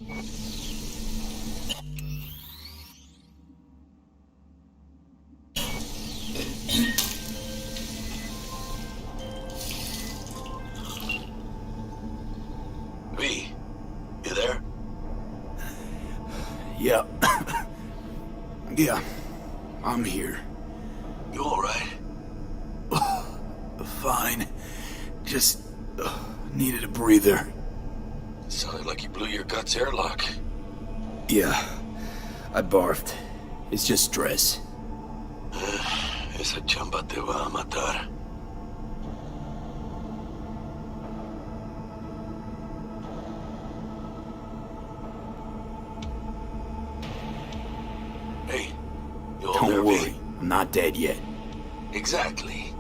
V, you there? Yeah. Yeah, I'm here. You alright? Fine. Just needed a breather. Sounded like you blew your guts airlock. Yeah, I barfed. It's just stress. Esa chamba te va a matar. Hey, you all there, Don't V? worry, I'm not dead yet. Exactly.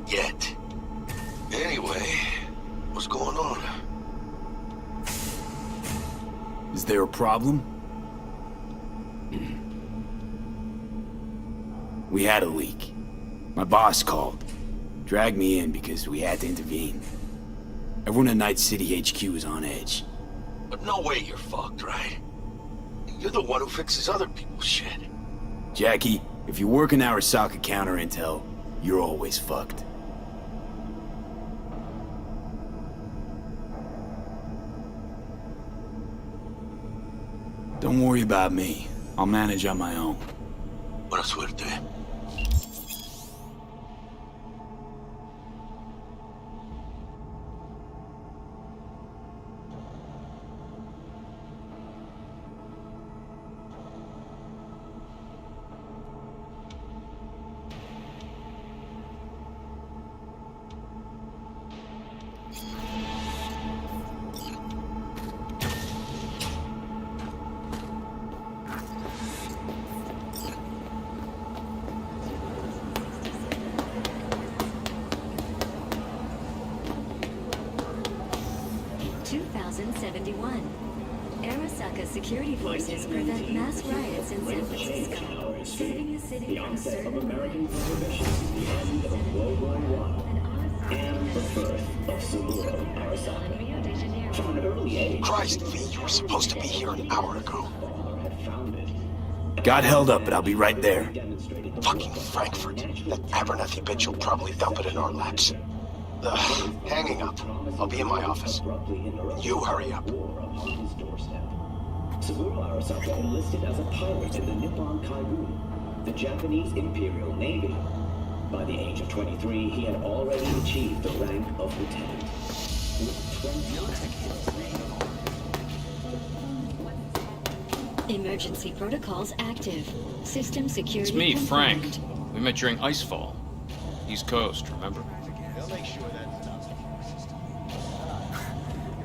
Yet. Anyway, what's going on? Is there a problem? We had a leak. My boss called. Dragged me in because we had to intervene. Everyone in Night City HQ is on edge. But no way you're fucked, right? You're the one who fixes other people's shit. Jackie, if you work in Arasaka counter intel, you're always fucked. Don't worry about me. I'll manage on my own. Buena suerte. Arasaka security forces prevent mass riots in San Francisco, saving the city the onset of American prohibition, the end of World War I, and the birth of Subaru Arasaka. From an early age, Christ, V, you were supposed to be here an hour ago. had founded Got held up, but I'll be right there. Fucking Frankfurt. That Abernathy bitch will probably dump it in our laps. Hanging up. I'll be in my office. You hurry up. Subaru Arasaka enlisted as a pilot in the Nippon Kaigun, the Japanese Imperial Navy. By the age of 23, he had already achieved the rank of lieutenant. Emergency protocols active. System security It's me, Frank. confirmed. We met during Icefall. East Coast, remember?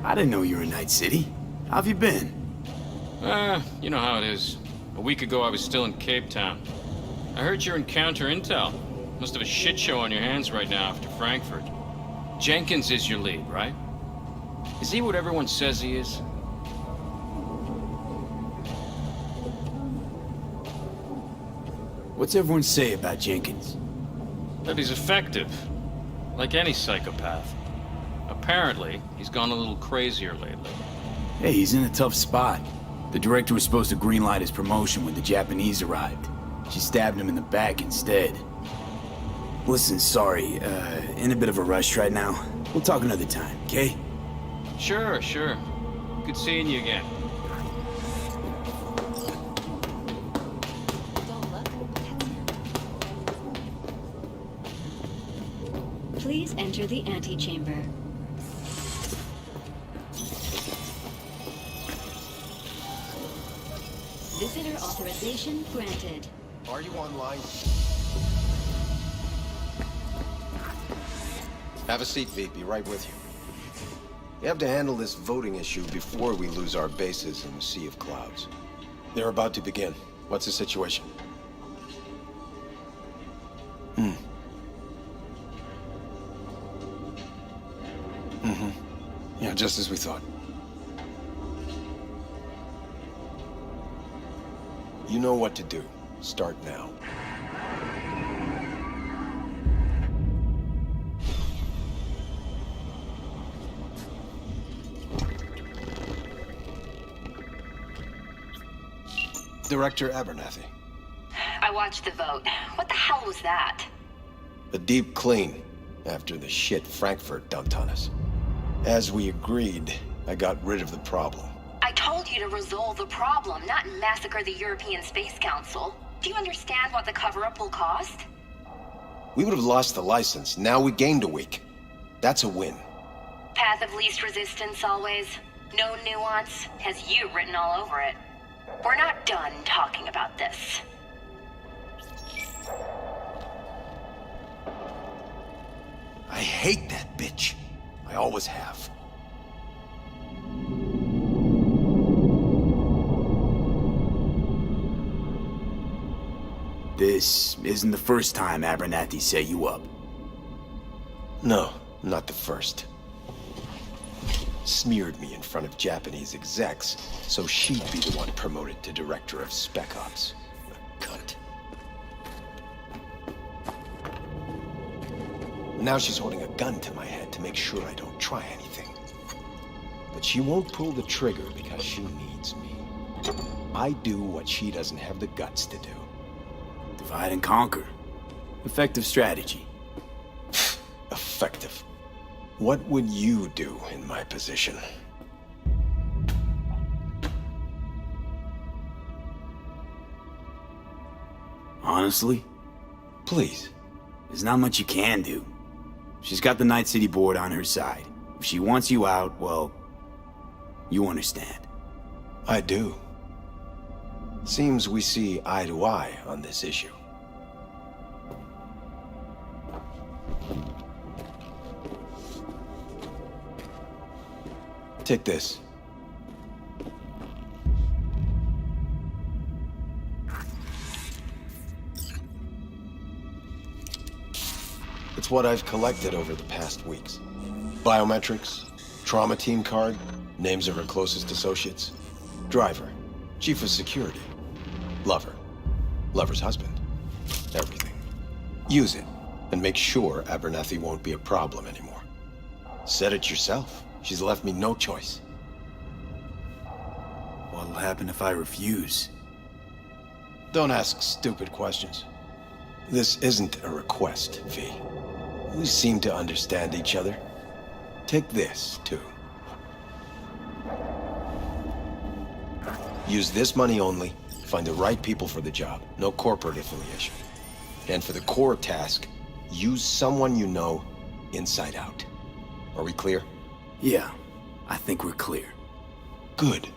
I didn't know you were in Night City. How have you been? You know how it is. A week ago I was still in Cape Town. I heard you're in counter intel. Must have a shit show on your hands right now after Frankfurt. Jenkins is your lead, right? Is he what everyone says he is? What's everyone say about Jenkins? That he's effective. Like any psychopath. Apparently, he's gone a little crazier lately. Hey, he's in a tough spot. The director was supposed to greenlight his promotion when the Japanese arrived. She stabbed him in the back instead. Listen, sorry, in a bit of a rush right now. We'll talk another time, okay? Sure, sure. Good seeing you again. Please enter the antechamber. Visitor authorization granted. Are you online? Have a seat, V. Be right with you. We have to handle this voting issue before we lose our bases in the Sea of Clouds. They're about to begin. What's the situation? Yeah, just as we thought. You know what to do. Start now. Director Abernathy. I watched the vote. What the hell was that? A deep clean after the shit Frankfurt dumped on us. As we agreed, I got rid of the problem. I told you to resolve the problem, not massacre the European Space Council. Do you understand what the cover-up will cost? We would have lost the license. Now we gained a week. That's a win. Path of least resistance always. No nuance. Has you written all over it. We're not done talking about this. I hate that bitch. I always have. This isn't the first time Abernathy set you up. No, not the first. Smeared me in front of Japanese execs, so she'd be the one promoted to Director of Spec Ops. A cunt. Now she's holding a gun to my head to make sure I don't try anything. But she won't pull the trigger because she needs me. I do what she doesn't have the guts to do. Divide and conquer. Effective strategy. Effective. What would you do in my position? Honestly, Please. there's not much you can do. She's got the Night City board on her side. If she wants you out, well, you understand. I do. Seems we see eye to eye on this issue. Take this. It's what I've collected over the past weeks. Biometrics, trauma team card, names of her closest associates, driver, chief of security, lover, lover's husband, everything. Use it, and make sure Abernathy won't be a problem anymore. Said it yourself. She's left me no choice. What'll happen if I refuse? Don't ask stupid questions. This isn't a request, V. We seem to understand each other. Take this, too. Use this money only. Find the right people for the job. No corporate affiliation. And for the core task, use someone you know inside out. Are we clear? Yeah, I think we're clear. Good.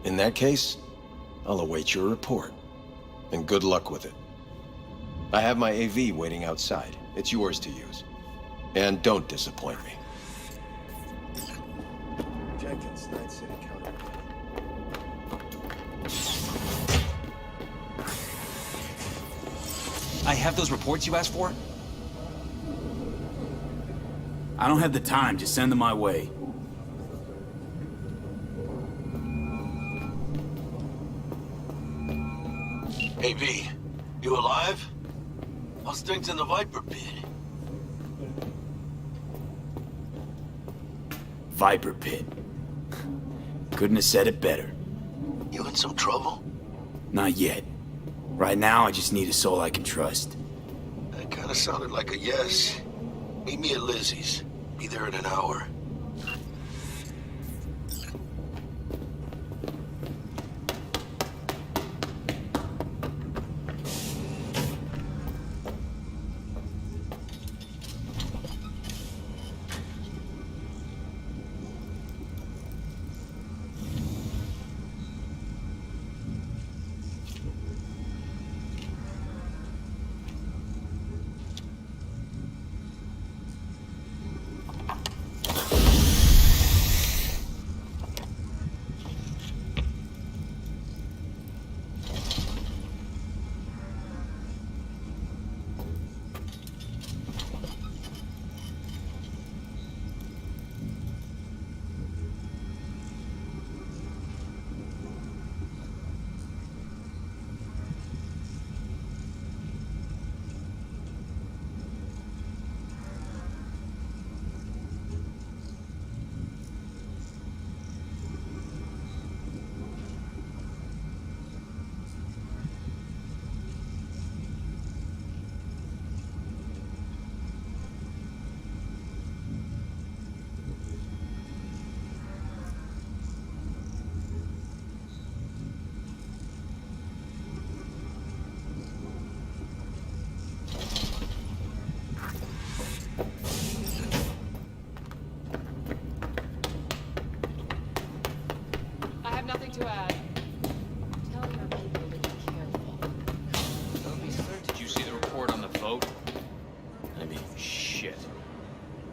In that case, I'll await your report. And good luck with it. I have my AV waiting outside. It's yours to use. And don't disappoint me. Jenkins, Night City County. I have those reports you asked for? I don't have the time, just send them my way. Hey, V, you alive? How's things in the Viper pit? Viper Pit. Couldn't have said it better. You in some trouble? Not yet. Right now, I just need a soul I can trust. That kinda sounded like a yes. Meet me at Lizzie's. Be there in an hour.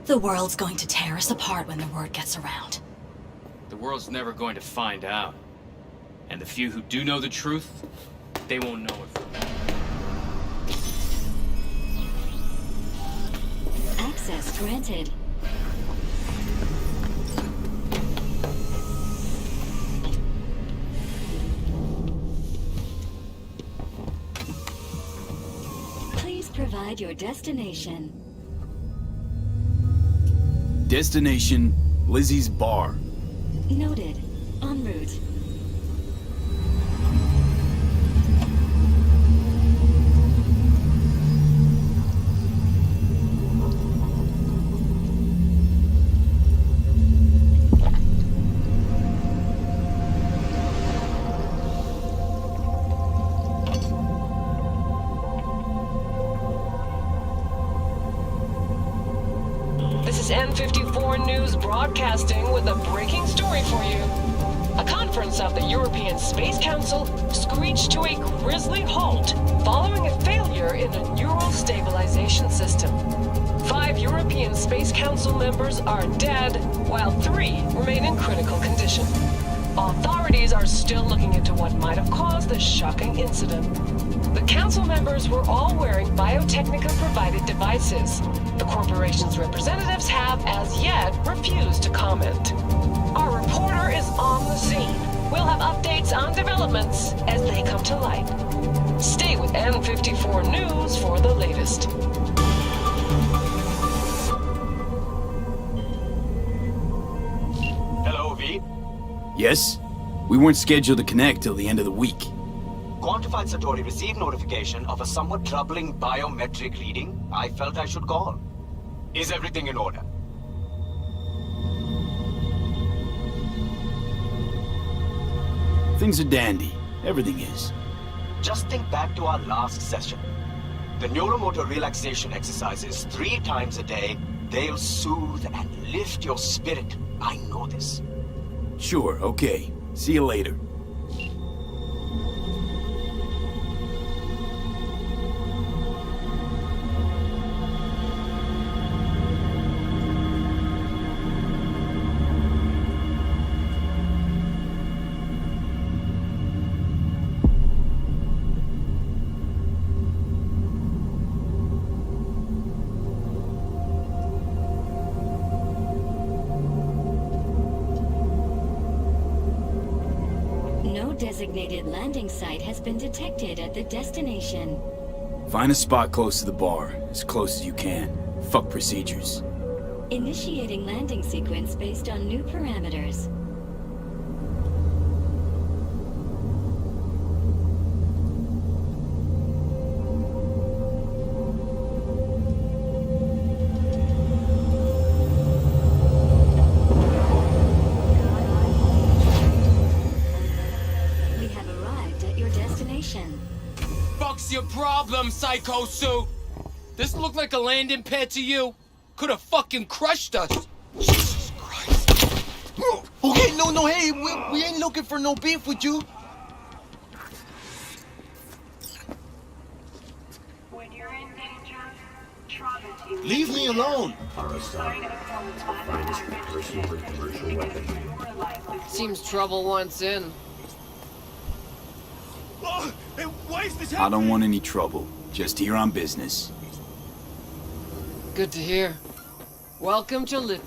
The world's going to tear us apart when the word gets around. The world's never going to find out. And the few who do know the truth, they won't know it from me. Access granted. Please provide your destination. Destination, Lizzie's Bar. Noted. En route. This is N54 News broadcasting with a breaking story for you. A conference of the European Space Council screeched to a grisly halt following a failure in a neural stabilization system. 5 European Space Council members are dead, while 3 remain in critical condition. Authorities are still looking into what might have caused this shocking incident. The council members were all wearing Biotechnica-provided devices. The corporation's representatives have, as yet, refused to comment. Our reporter is on the scene. We'll have updates on developments as they come to light. Stay with N54 News for the latest. Hello, V. Yes? We weren't scheduled to connect till the end of the week. Quantified Satori received notification of a somewhat troubling biometric reading. I felt I should call. Is everything in order? Things are dandy. Everything is. Just think back to our last session. The neuromotor relaxation exercises 3 times a day. They'll soothe and lift your spirit. I know this. Sure, okay. See you later. No designated landing site has been detected at the destination. Find a spot close to the bar, as close as you can. Fuck procedures. Initiating landing sequence based on new parameters. We have arrived at your destination. Fuck's your problem, Psycho Suit? This look like a landing pad to you? Could have fucking crushed us. Jesus Christ. Okay, no, hey, we ain't looking for no beef with you. When you're in danger, trauma team. Leave me alone. Seems trouble wants in. Why is this I don't want any trouble. Just here on business. Good to hear. Welcome to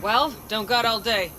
Well, don't got all day.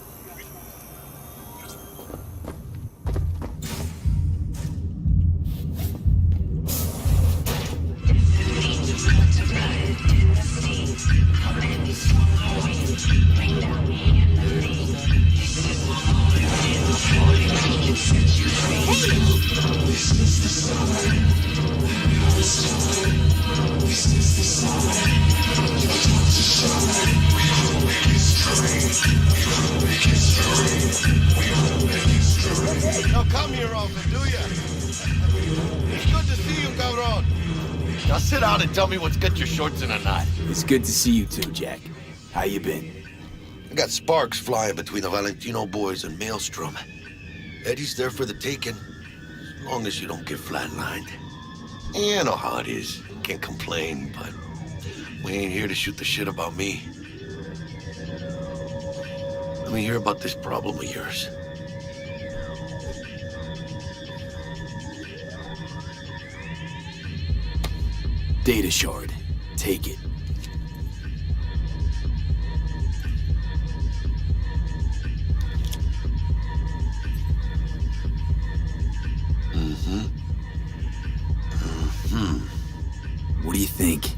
Now come here often, do ya? It's good to see you, cabron. Now sit down and tell me what's got your shorts in a knot. It's good to see you too, Jack. How you been? I got sparks flying between the Valentino boys and Maelstrom. Eddie's there for the taking. As long as you don't get flatlined. Yeah, I know how it is. Can't complain, but we ain't here to shoot the shit about me. Let me hear about this problem of yours. Data shard. Take it. What do you think?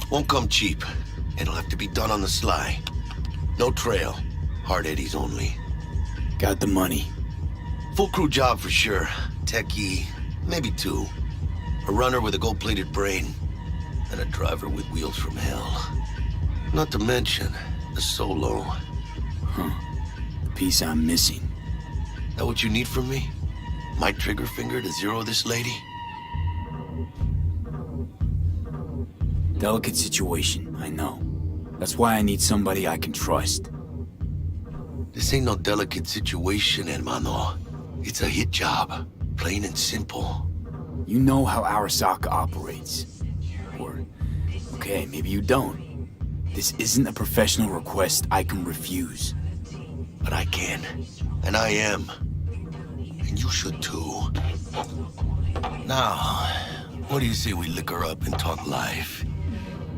Won't come cheap. It'll have to be done on the sly. No trail. Hard eddies only. Got the money. Full crew job for sure. Techie, maybe two. A runner with a gold-plated brain. And a driver with wheels from hell. Not to mention, a solo. Huh. The piece I'm missing. That what you need from me? My trigger finger to zero this lady? Delicate situation, I know. That's why I need somebody I can trust. This ain't no delicate situation, hermano. It's a hit job. Plain and simple. You know how Arasaka operates. Or, okay, maybe you don't. This isn't a professional request I can refuse. But I can. And I am. And you should too. Now, what do you say we liquor up and talk life?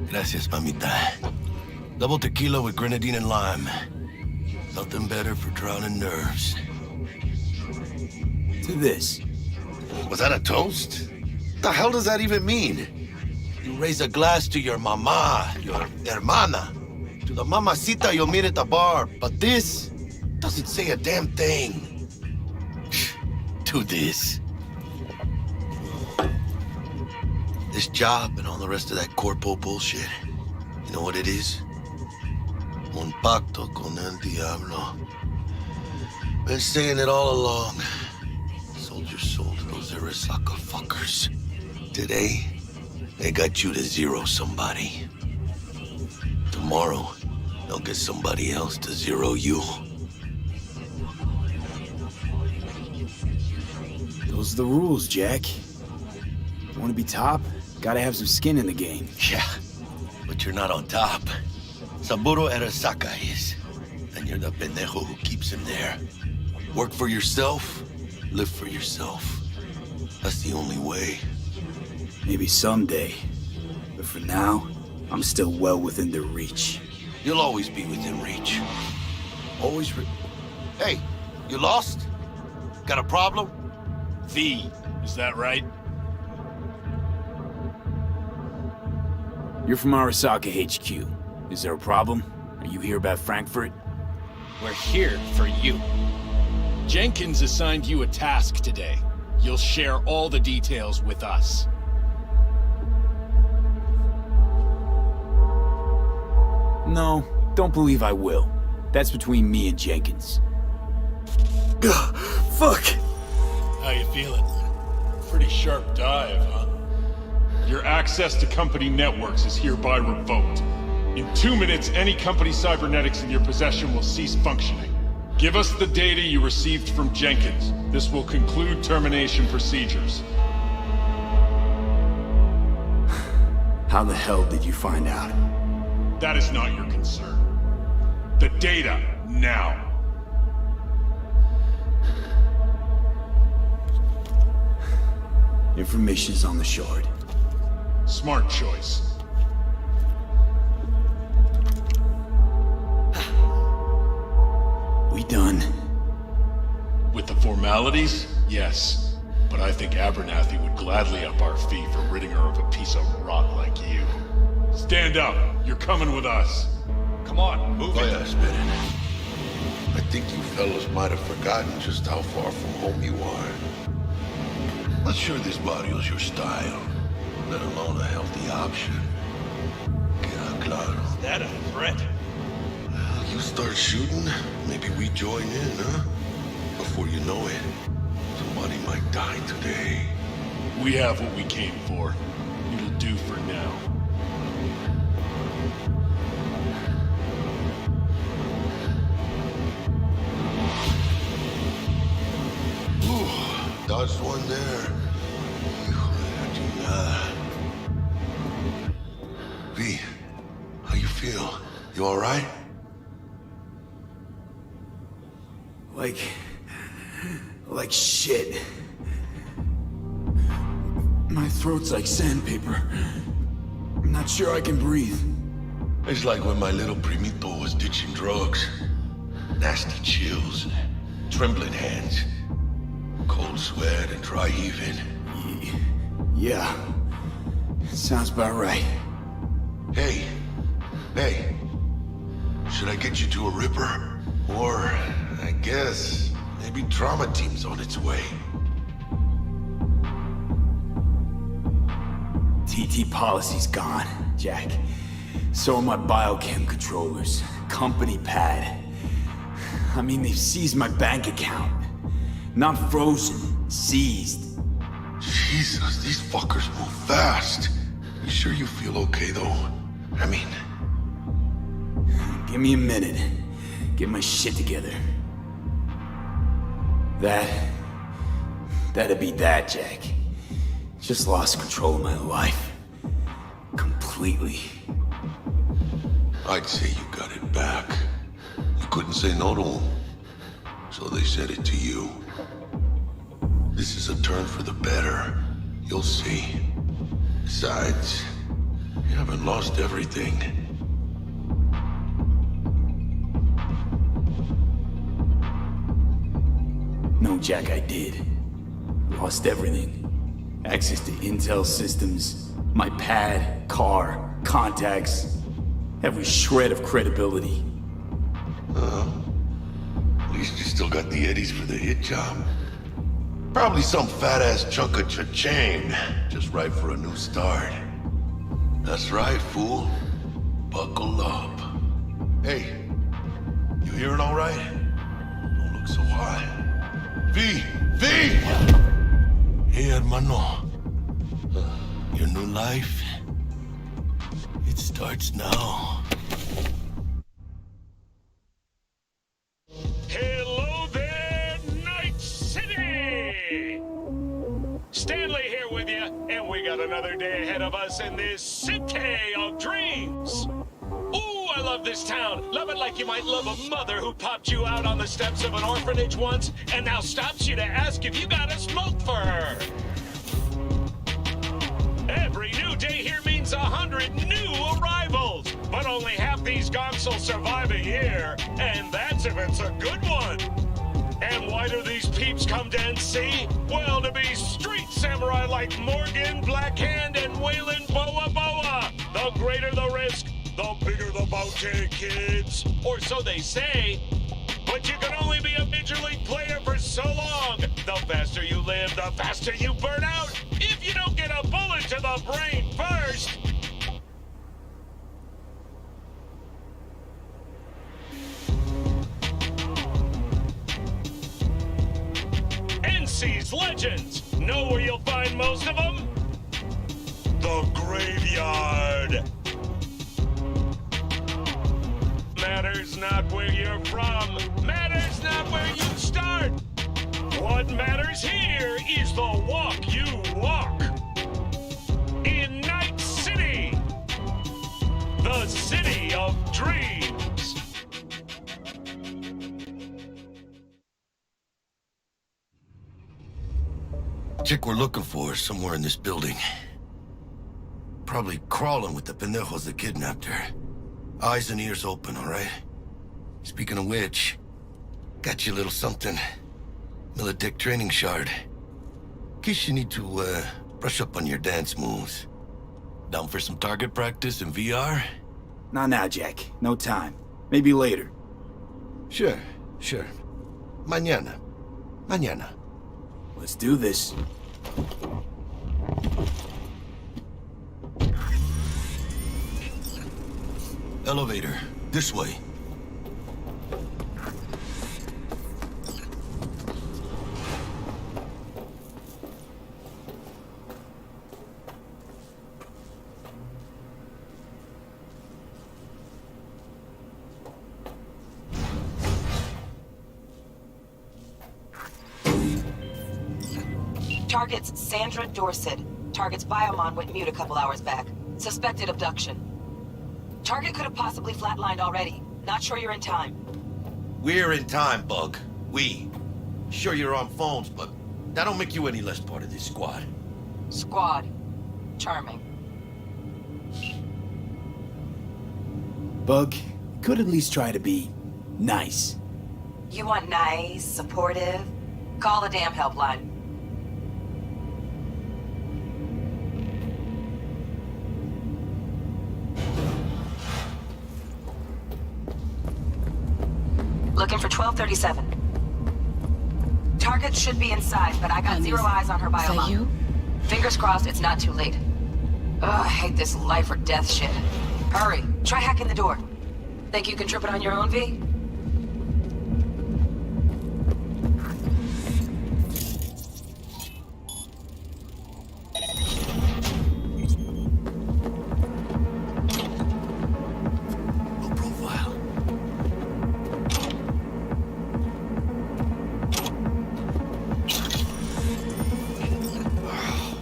Gracias, mamita. Double tequila with grenadine and lime. Nothing better for drowning nerves. To this. Was that a toast? What the hell does that even mean? You raise a glass to your mama, your hermana. To the mamacita you'll meet at the bar. But this doesn't say a damn thing. To this. This job and all the rest of that corpo bullshit. You know what it is? Un pacto con el diablo. Been saying it all along. Sold your soul to those Arasaka fuckers. Today, they got you to zero somebody. Tomorrow, they'll get somebody else to zero you. Those are the rules, Jack. You want to be top? Gotta have some skin in the game. Yeah, but you're not on top. Saburo Arasaka is. And you're the pendejo who keeps him there. Work for yourself, live for yourself. That's the only way. Maybe someday. But for now, I'm still well within their reach. You'll always be within reach. Always Hey, you lost? Got a problem? V, is that right? You're from Arasaka HQ. Is there a problem? Are you here about Frankfurt? We're here for you. Jenkins assigned you a task today. You'll share all the details with us. No, don't believe I will. That's between me and Jenkins. Fuck! How you feeling? Pretty sharp dive, huh? Your access to company networks is hereby revoked. In 2 minutes, any company cybernetics in your possession will cease functioning. Give us the data you received from Jenkins. This will conclude termination procedures. How the hell did you find out? That is not your concern. The data, now. Information's on the shard. Smart choice. We done? With the formalities, yes. But I think Abernathy would gladly up our fee for ridding her of a piece of rot like you. Stand up. You're coming with us. Come on, move it. Yeah, spit it. I think you fellas might have forgotten just how far from home you are. Not sure this barrio's your style, let alone a healthy option. Queda claro. Is that a threat? You start shooting, maybe we join in, huh? Before you know it, somebody might die today. We have what we came for. It'll do for now. last one there. V, how you feel? You alright? Like shit. My throat's like sandpaper. I'm not sure I can breathe. It's like when my little primito was ditching drugs. Nasty chills, trembling hands, cold sweat and dry heaving. Yeah, sounds about right. Hey, should I get you to a Ripper? Or, I guess, maybe trauma team's on its way. TT policy's gone, Jack. So are my biochem controllers, company pad. I mean, they've seized my bank account. Not frozen, seized. Jesus, these fuckers move fast. You sure you feel okay, though? I mean... Give me a minute. Get my shit together. That'd be that, Jack. Just lost control of my life. Completely. I'd say you got it back. You couldn't say no to them. So they said it to you. This is a turn for the better. You'll see. Besides, you haven't lost everything. No, Jack, I did. Lost everything. Access to intel systems, my pad, car, contacts, every shred of credibility. At least you still got the eddies for the hit job. Probably some fat-ass chunk of cha-ching, just right for a new start. That's right, fool. Buckle up. Hey, you hearing all right? Don't look so high. V! Hey, hermano. Your new life, it starts now. Hello there, Night City! Stanley here with you, and we got another day ahead of us in this city of dreams. Ooh, I love this town. Love it like you might love a mother who popped you out on the steps of an orphanage once and now stops you to ask if you got a smoke for her. Every new day here means 100 new arrivals, but only half these gonks will survive a year, and that's if it's a good one. And why do these peeps come to NC? Well, to be street samurai like Morgan, Blackhand, and Waylon Boa Boa. The greater the risk, the bigger the bounty, kids. Or so they say. But you can only be a major league player for so long. The faster you live, the faster you burn out. If you don't get a bullet to the brain first. NC's legends. Know where you'll find most of them? The graveyard. Matters not where you're from. Matters not where you start. What matters here is the walk you walk. In Night City, the city of dreams. Chick we're looking for is somewhere in this building. Probably crawling with the pendejos that kidnapped her. Eyes and ears open, all right? Speaking of which, got you a little something. Militech training shard. In case you need to, brush up on your dance moves. Down for some target practice in VR? Not now, Jack. No time. Maybe later. Sure. Mañana. Let's do this. Elevator. This way. Target's Sandra Dorset. Target's biomon went mute a couple hours back. Suspected abduction. Target could have possibly flatlined already. Not sure you're in time. We're in time, Bug. We. Sure you're on phones, but that don't make you any less part of this squad. Squad. Charming. Bug, could at least try to be nice. You want nice, supportive? Call the damn helpline. Looking for 1237. Target should be inside, but I got zero eyes on her biomon. Is that you? Fingers crossed it's not too late. Ugh, I hate this life or death shit. Hurry, try hacking the door. Think you can trip it on your own, V? Low profile.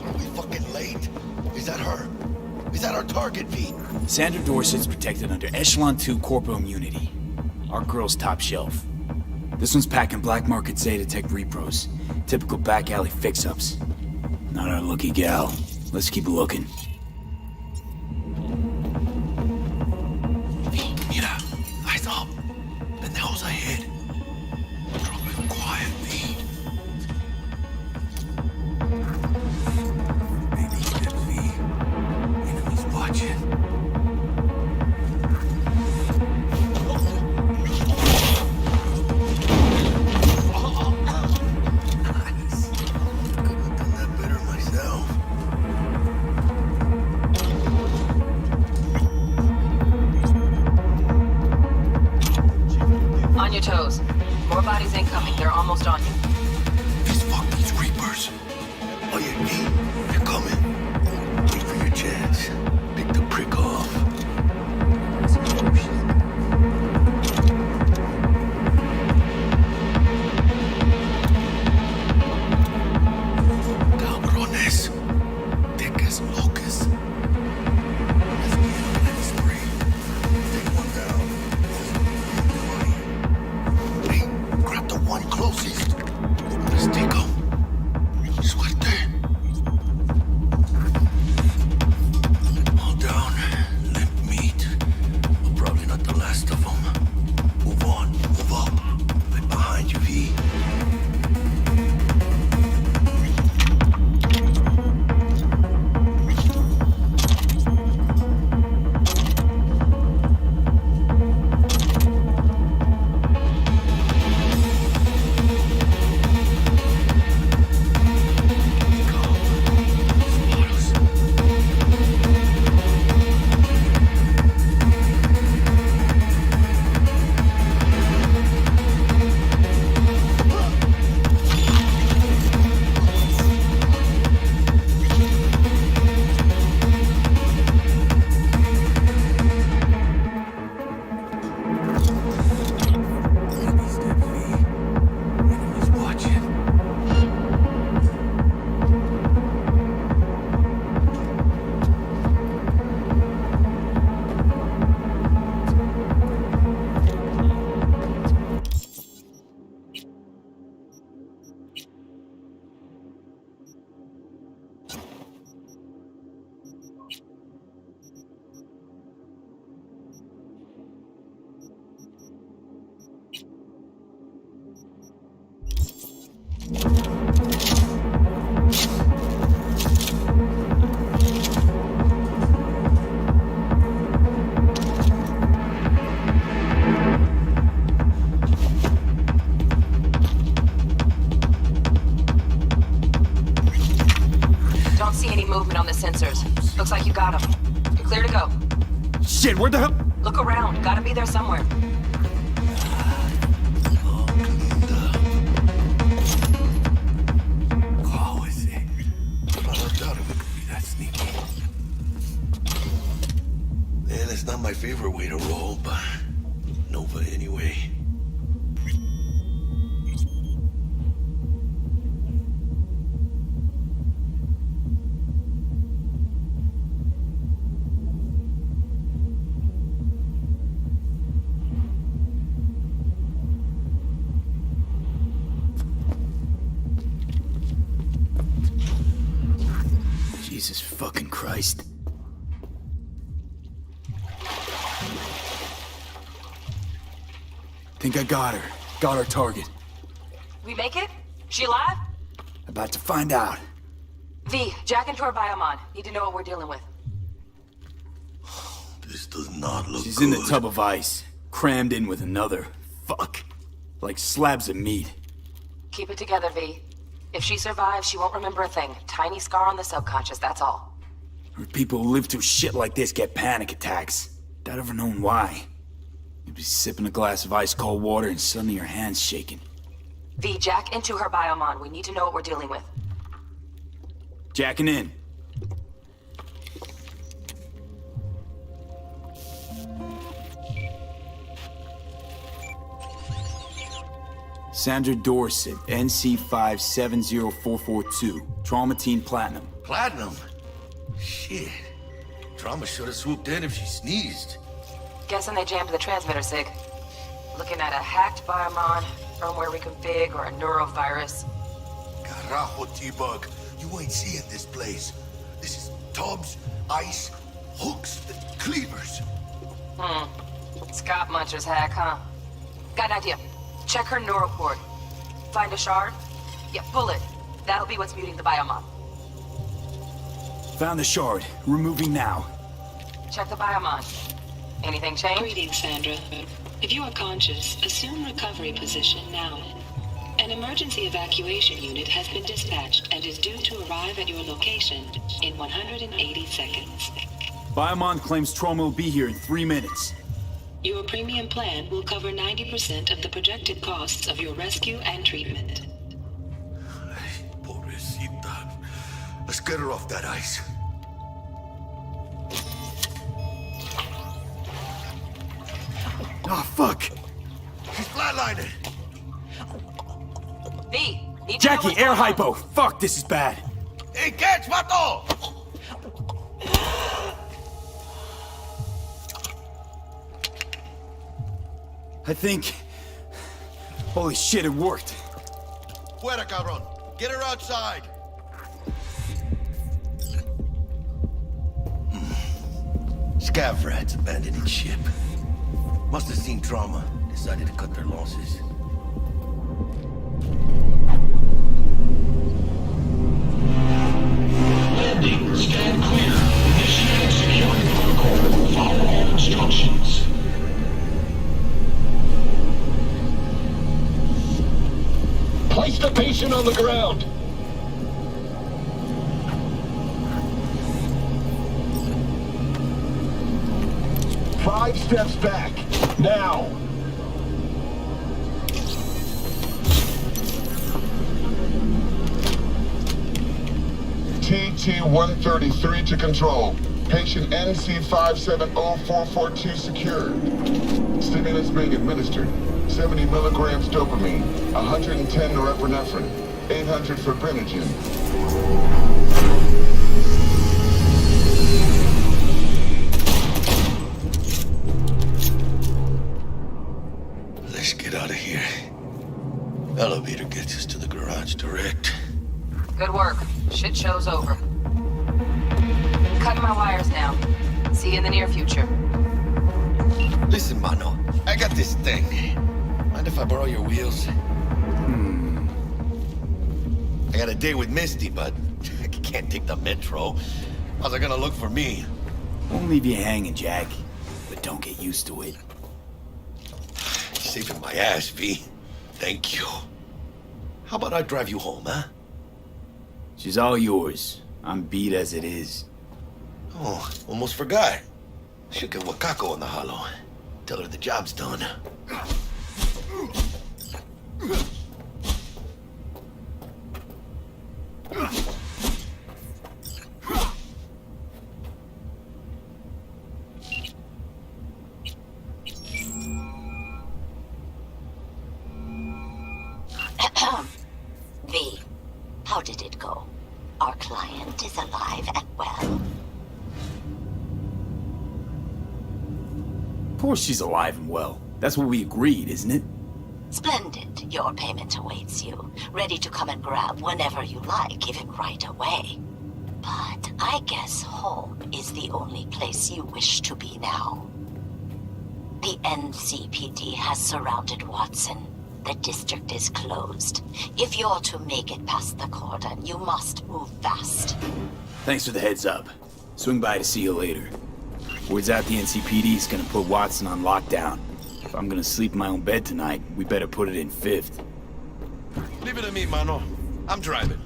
Are we fucking late? Is that her? Is that our target, V? Sandra Dorset's protected under Echelon 2 Corpo Immunity. Our girl's top shelf. This one's packing black market Zeta Tech repros. Typical back alley fix-ups. Not our lucky gal. Let's keep looking. V, mira. Eyes up. Pendejos ahead. Drop it quiet, V. Baby steps, V. Enemies watching. On your toes. More bodies incoming. They're almost on you. Let's fuck these Reapers. Oh, yeah, V. They're coming. Wait for your chance. Pick the prick off. Cabrones. Thick as locusts. Let's get a blend spree. Take one down. Hey, grab the one closest. Let's take him. Suerte. All down. Limp meat. But probably not the last of them. Move on. Move up. Right behind you, V. Enemies watching. Don't see any movement on the sensors. Looks like you got them. You're clear to go. Shit, where the hell? Look around. Gotta be there somewhere. All cleaned up. Oh, is it? I thought it would be that sneaky. Man, it's not my favorite way to roll, but Nova anyway. Christ. Think I got her. Got our target. We make it? She alive? About to find out. V, jack into her biomon. Need to know what we're dealing with. This does not look She's good. in the tub of ice, crammed in with another. Fuck. Like slabs of meat. Keep it together, V. If she survives, she won't remember a thing. Tiny scar on the subconscious, that's all. Or people who live through shit like this get panic attacks. Without ever knowing why. You'd be sipping a glass of ice-cold water and suddenly your hand's shaking. V, jack into her biomon. We need to know what we're dealing with. Jacking in. Sandra Dorset, NC570442. Trauma Team Platinum. Platinum? Shit. Trauma should have swooped in if she sneezed. Guessing they jammed the transmitter, Sig. Looking at a hacked biomon, firmware reconfig, or a neurovirus. Carajo, T-Bug. You ain't seeing this place. This is tubs, ice, hooks, and cleavers. Scott Muncher's hack, huh? Got an idea. Check her neural cord. Find a shard? Yeah, pull it. That'll be what's muting the biomon. Found the shard. Removing now. Check the biomon. Anything change? Greetings, Sandra. If you are conscious, assume recovery position now. An emergency evacuation unit has been dispatched and is due to arrive at your location in 180 seconds. Biomon claims trauma will be here in 3 minutes. Your premium plan will cover 90% of the projected costs of your rescue and treatment. Pobrecita. Let's get her off that ice. Oh, fuck! She's flatlining! V, need to Jackie, air hypo! Fuck, this is bad! Hey, catch, vato! I think... Holy shit, it worked. Fuera, cabrón. Get her outside. Scav rats abandoning ship. Must have seen trauma. Decided to cut their losses. Landing. Stand clear. Initiating security protocol. Follow all instructions. Place the patient on the ground. Five steps back. Now. TT-133 to control. Patient NC570442 secured. Stimulants being administered. 70 milligrams dopamine, 110 norepinephrine, 800 fibrinogen. Let's get out of here. Elevator gets us to the garage direct. Good work. Shit show's over. Cutting my wires now. See you in the near future. Listen, mano. I got this thing. Mind if I borrow your wheels? I got a date with Misty, but I can't take the metro. How's it gonna look for me? Won't leave you hanging, Jack. But don't get used to it. Saving my ass, V. Thank you. How about I drive you home, huh? She's all yours. I'm beat as it is. Oh, almost forgot. Should get Wakako on the hollow. Tell her the job's done. V, how did it go? Our client is alive and well. Of course she's alive and well. That's what we agreed, isn't it? Splendid. Your payment awaits you. Ready to come and grab whenever you like, even right away. But I guess home is the only place you wish to be now. The NCPD has surrounded Watson. The district is closed. If you're to make it past the cordon, you must move fast. Thanks for the heads up. Swing by to see you later. Word's out the NCPD's gonna put Watson on lockdown. If I'm gonna sleep in my own bed tonight, we better put it in 5th. Leave it to me, mano. I'm driving.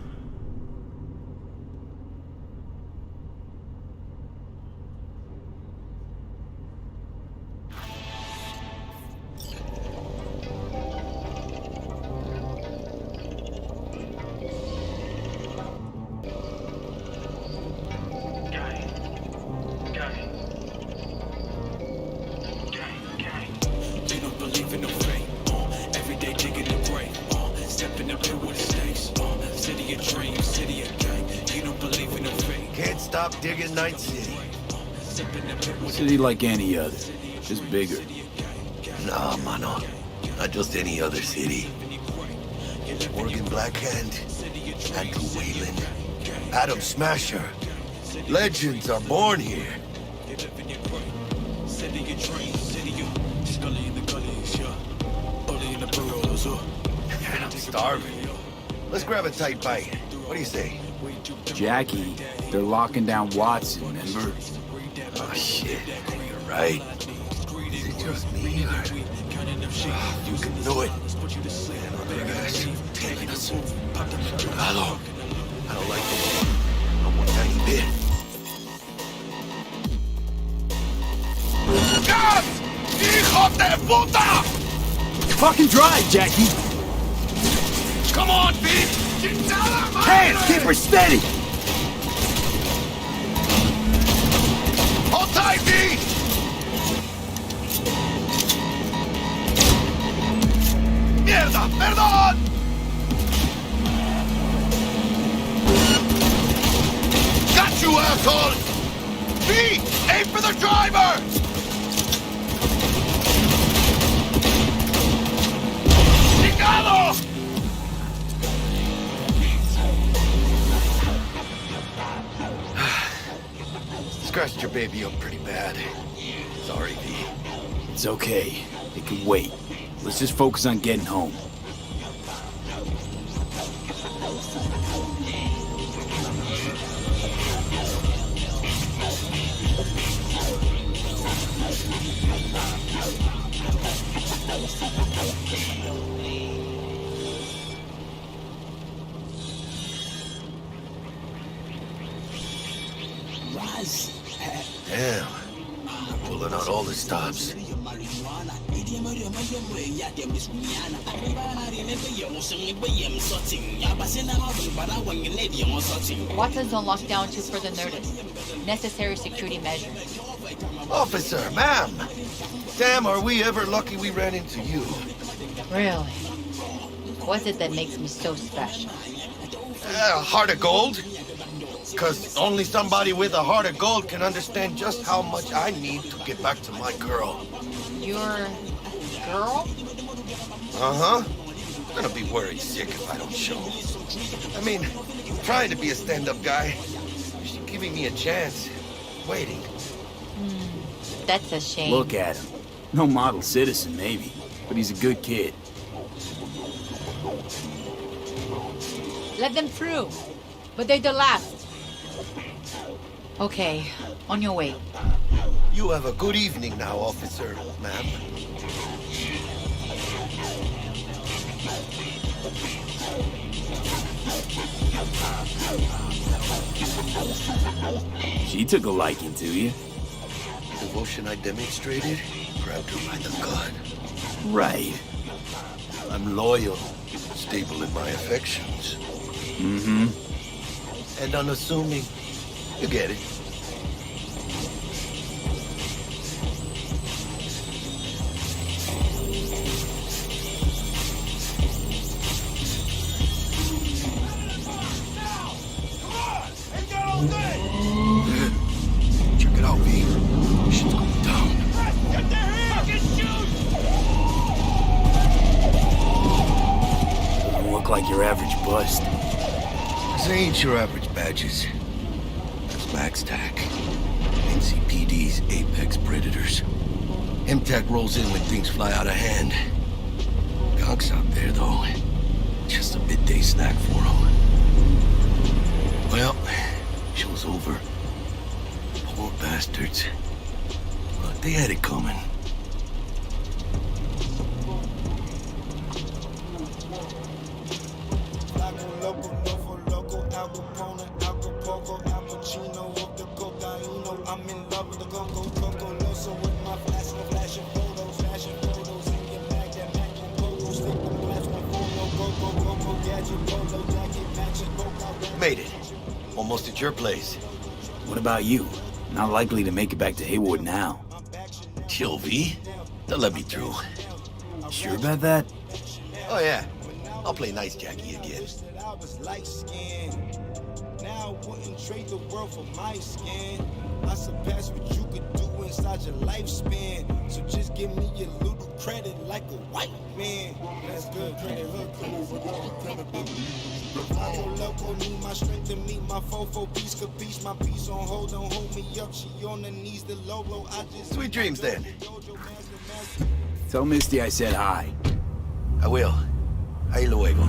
Can't stop digging Night City. City like any other, just bigger. Nah, mano. Not just any other city. Morgan Blackhand, Andrew Whalen, Adam Smasher. Legends are born here. Man, I'm starving. Let's grab a tight bite. What do you say? Jackie, they're locking down Watson, remember? Oh, shit. You're right. Is it just me, or... you can do it. Man, other guys taking us. Hello. I don't like it. Not one tiny bit. Gas! Hijo de puta! Fucking drive, Jackie! Come on, Pete! Hands, keep her steady! Hold tight, Pete! ¡Mierda! ¡Perdón! Got you, asshole! Pete! Aim for the driver! ¡Chingado! Scratched your baby up pretty bad. Sorry, V. It's okay. It can wait. Let's just focus on getting home. Damn. I'm pulling out all the stops. Watson's on lockdown to further notice. Necessary security measures. Officer, ma'am! Damn, are we ever lucky we ran into you. Really? What's it that makes me so special? Heart of gold? Because only somebody with a heart of gold can understand just how much I need to get back to my girl. Your girl? Uh-huh. I'm gonna be worried sick if I don't show. I mean, I'm trying to be a stand-up guy. She's giving me a chance. Waiting. That's a shame. Look at him. No model citizen, maybe, but he's a good kid. Let them through. But they're the last. Okay, on your way. You have a good evening now, officer, ma'am. She took a liking to you. The devotion I demonstrated grabbed her by the gut. Right. I'm loyal, stable in my affections. Mm-hmm. And unassuming. You get it. Check it out, V. Shit's going down. Get there! Fucking shoot! Doesn't look like your average bust. This ain't your average badges. Backstack. NCPD's apex predators. MTech rolls in when things fly out of hand. Conk's out there, though. Just a midday snack for him. Well, show's over. Poor bastards. But they had it coming. Made it. Almost at your place. What about you? Not likely to make it back to Hayward now. Chill, V. They'll let me through. Sure about that? Oh, yeah. I'll play nice Jackie again. Now I wouldn't trade the world for my skin. I surpass what you could do inside your lifespan. So just give me a little credit like a white man. That's good credit, I go loco, need my strength to meet my fofo. Piece capiche, my piece on hold, don't hold me up. She on the knees, the low, I just... Sweet dreams, then. Tell Misty I said hi. I will. Ahí luego.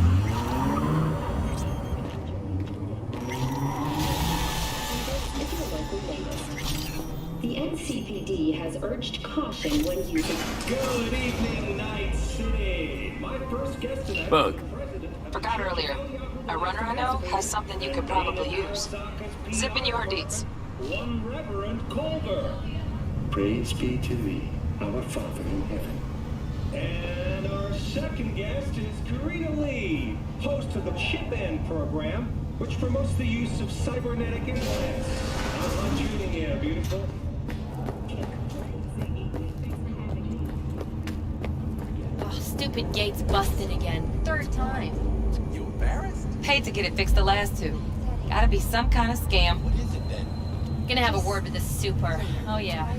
The NCPD has urged caution when using... Good evening, Night City. My first guest tonight... Bug. Forgot earlier. A runner I know has something you could probably use. Zipping your deets. One Reverend Colbert. Praise be to thee, our Father in heaven. And our second guest is Karina Lee, host of the Chip In program, which promotes the use of cybernetic implants. How's my tuning here, beautiful? Oh, stupid gate's busted again. Third time. You embarrassed? Paid to get it fixed the last two. Gotta be some kind of scam. What is it then? Gonna have a word with the super. Oh yeah.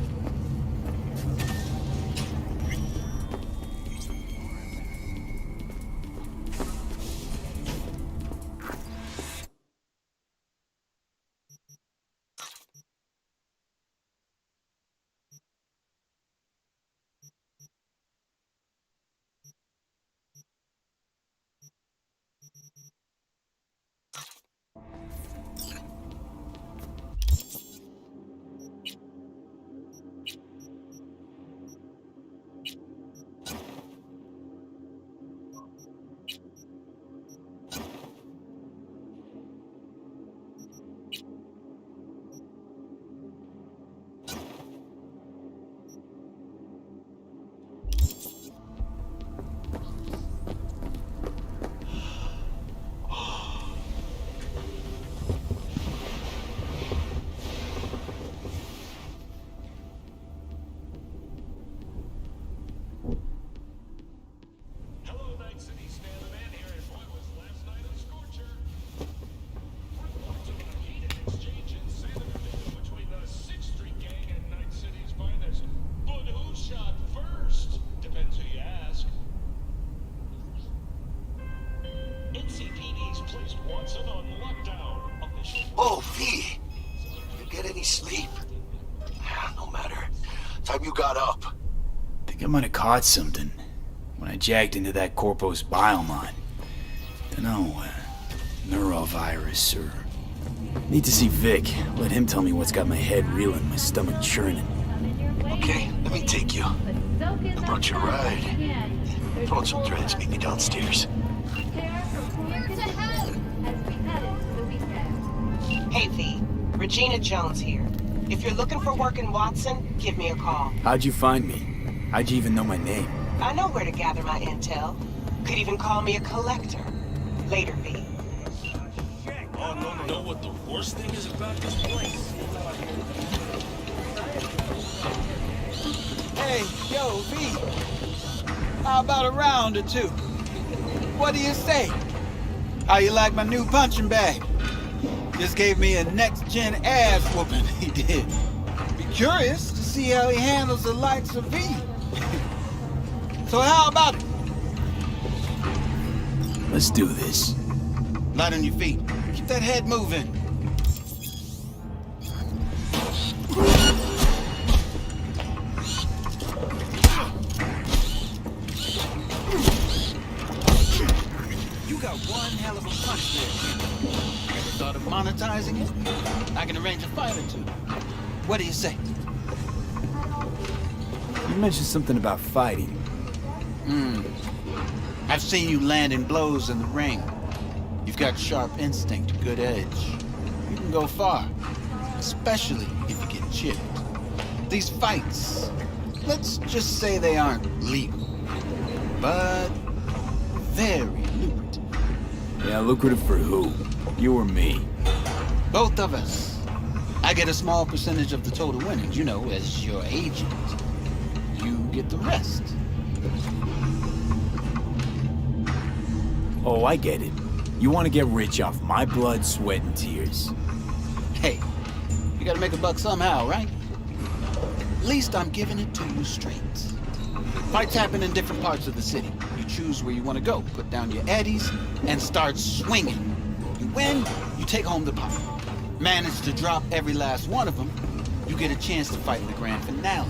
Oh, V! You get any sleep? No matter. Time you got up. Think I might have caught something when I jacked into that Corpus biomon. Dunno, neurovirus or... Need to see Vic. Let him tell me what's got my head reeling, my stomach churning. Okay, let me take you. I brought you a ride. Throw on some threads, meet me downstairs. Hey, V. Regina Jones here. If you're looking for work in Watson, give me a call. How'd you find me? How'd you even know my name? I know where to gather my intel. Could even call me a collector. Later, V. Oh, no, know what the worst thing is about this place? Hey, yo, V. How about a round or two? What do you say? How you like my new punching bag? Just gave me a next-gen ass whooping, he did. Be curious to see how he handles the likes of V. So how about it? Let's do this. Light on your feet. Keep that head moving. one hell of a punch there. Ever thought of monetizing it? I can arrange a fight or two. What do you say? You mentioned something about fighting. I've seen you landing blows in the ring. You've got sharp instinct, good edge. You can go far, especially if you get chipped. These fights, let's just say they aren't legal, but very lucrative. Yeah, lucrative for who? You or me? Both of us. I get a small percentage of the total winnings, you know, as your agent. You get the rest. Oh, I get it. You want to get rich off my blood, sweat, and tears. Hey, you gotta make a buck somehow, right? At least I'm giving it to you straight. Fights happen in different parts of the city. You choose where you want to go, put down your eddies, and start swinging. You win, you take home the pot. Manage to drop every last one of them, you get a chance to fight in the grand finale.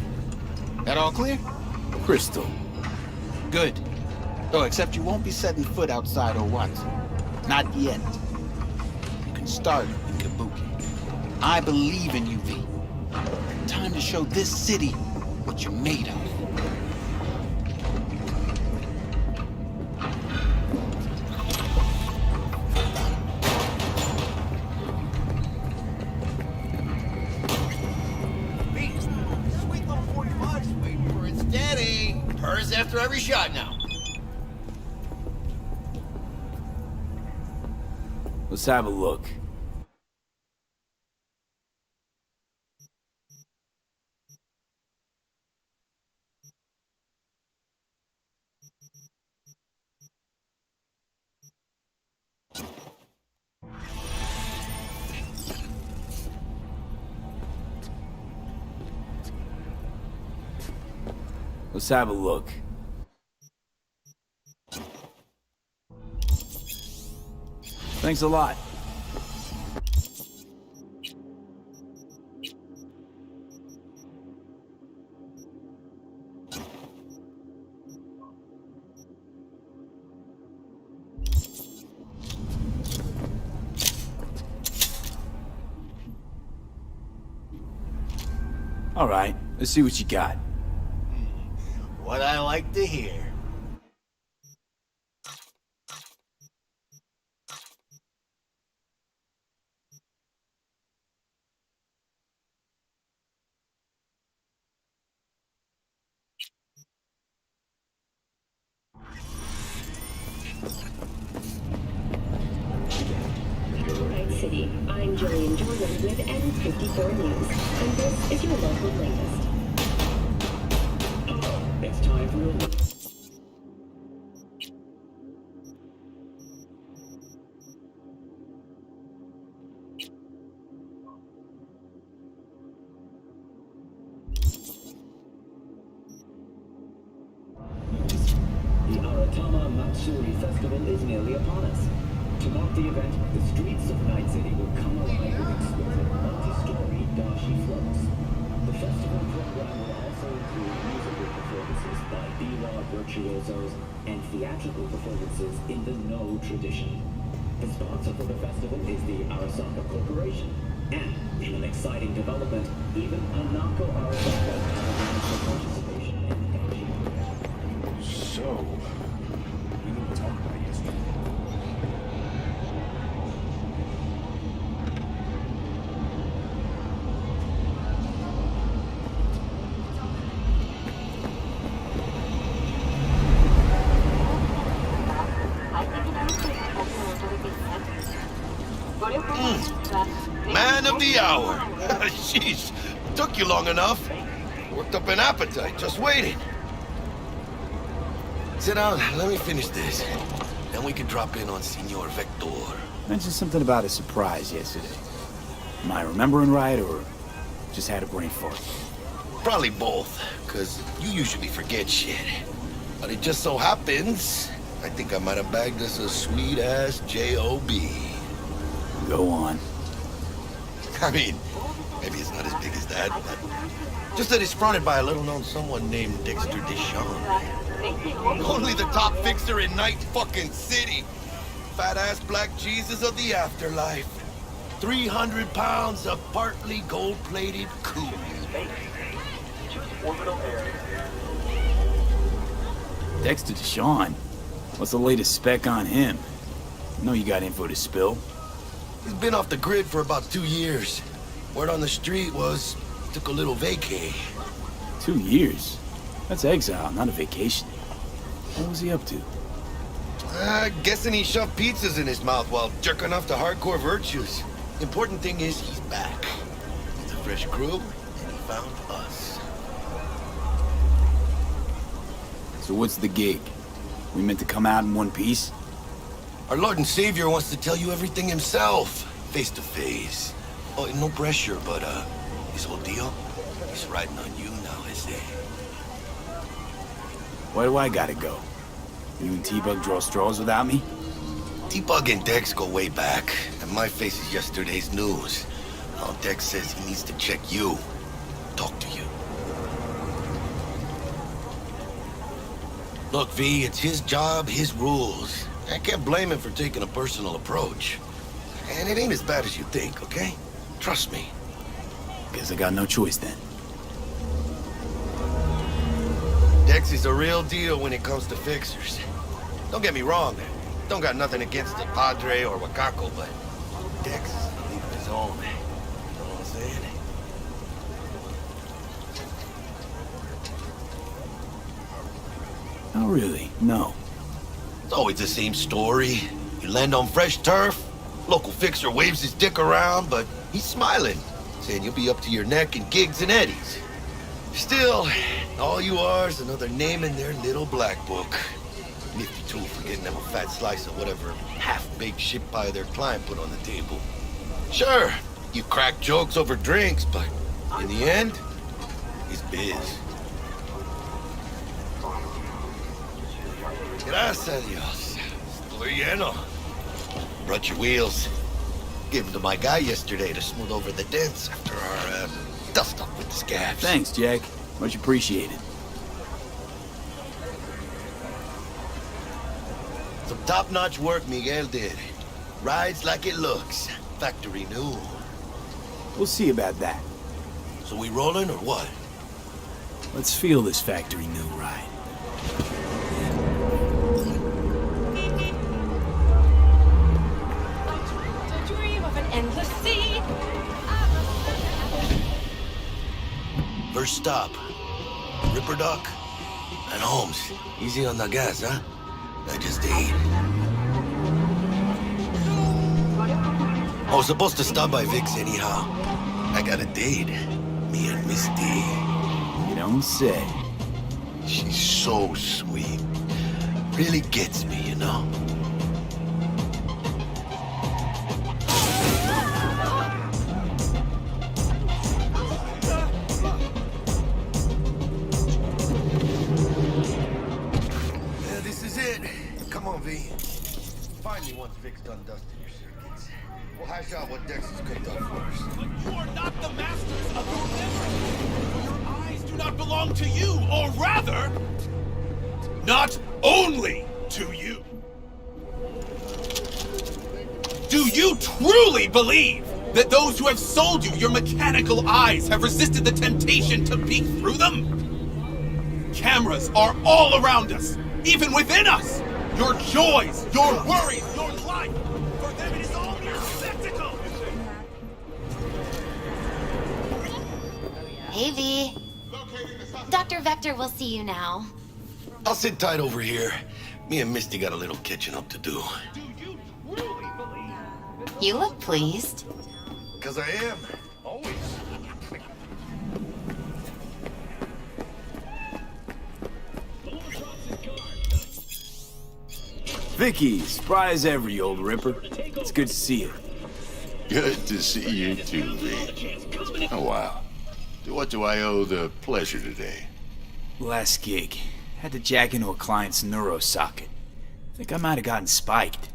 That all clear? Crystal. Good. Oh, except you won't be setting foot outside or what? Not yet. You can start in Kabuki. I believe in you, V. Time to show this city what you're made of. Sweet little 40 bucks waiting for its daddy. Purrs after every shot now. Let's have a look. Let's have a look. Thanks a lot. All right, let's see what you got. What I like to hear. Night City. I'm Jillian Jordan with N54 News, and this is your local latest. It's time for your... The Aratama Matsuri Festival is nearly upon us. To mark the event, the streets of Night City will come alive with exquisite multi-story dashi floats. The festival program will also include musical performances by biwa virtuosos and theatrical performances in the No tradition. The sponsor for the festival is the Arasaka Corporation. And, in an exciting development, even Hanako Arasaka has announced her participation in the dashi program. So, we didn't talk about yesterday. Man of the hour. Sheesh, took you long enough. Worked up an appetite, just waiting. Sit down, let me finish this. Then we can drop in on Senor Vector. Mentioned something about a surprise yesterday. Am I remembering right, or just had a brain fart? Probably both, because you usually forget shit. But it just so happens, I think I might have bagged us a sweet-ass J.O.B. Go on. I mean, maybe it's not as big as that, but just that it's fronted by a little-known someone named Dexter Deshawn. Only the top fixer in Night fucking City. fat-ass black Jesus of the afterlife. 300 pounds of partly gold-plated cool. Dexter Deshawn? What's the latest spec on him? I know you got info to spill. He's been off the grid for about 2 years. Word on the street was he took a little vacay. 2 years? That's exile, not a vacation. What was he up to? Guessing he shoved pizzas in his mouth while jerking off to hardcore virtues. Important thing is he's back. It's a fresh crew, and he found us. So what's the gig? We meant to come out in one piece? Our Lord and Savior wants to tell you everything himself, face to face. Oh, no pressure, but his whole deal, he's riding on you now, I say. Why do I gotta go? You and T-Bug draw straws without me? T-Bug and Dex go way back, and my face is yesterday's news. Now Dex says he needs to check you, talk to you. Look, V, it's his job, his rules. I can't blame him for taking a personal approach. And it ain't as bad as you think, okay? Trust me. Guess I got no choice then. Dex is a real deal when it comes to fixers. Don't get me wrong, don't got nothing against the Padre or Wakako, but Dex is a league of his own. You know what I'm saying? Oh, really? No. It's always the same story. You land on fresh turf, local fixer waves his dick around, but he's smiling, saying you'll be up to your neck in gigs and eddies. Still, all you are is another name in their little black book. Nifty tool for getting them a fat slice of whatever half-baked shit pie their client put on the table. Sure, you crack jokes over drinks, but in the end, it's biz. Gracias a Dios. Estoy lleno. Brought your wheels. Gave them to my guy yesterday to smooth over the dents after our dust up with the scabs. Thanks, Jack. Much appreciated. Some top-notch work Miguel did. Rides like it looks. Factory new. We'll see about that. So we rolling or what? Let's feel this factory new ride. To dream of an endless sea. First stop. Ripper Dock and Holmes. Easy on the gas, huh? I just ate. I was supposed to stop by Vic's anyhow. I got a date. Me and Misty. You don't say. She's so sweet. Really gets me, you know? Come on, V. Finally, once Vic's done dusting your circuits, we'll hash out what Dex has cooked up for us. But you are not the masters of your memory. Your eyes do not belong to you, or rather, not only to you. Do you truly believe that those who have sold you your mechanical eyes have resisted the temptation to peek through them? Cameras are all around us, even within us. Your joys, your worries, your life, for them it is all mere spectacle. Hey, V. Dr. Vector will see you now. I'll sit tight over here. Me and Misty got a little catching up to do. You look pleased. 'Cause I am. Always. Vicky, surprise every old ripper. It's good to see you. Good to see you too, V. Oh, wow. To what do I owe the pleasure today? Last gig. Had to jack into a client's neuro socket. Think I might have gotten spiked.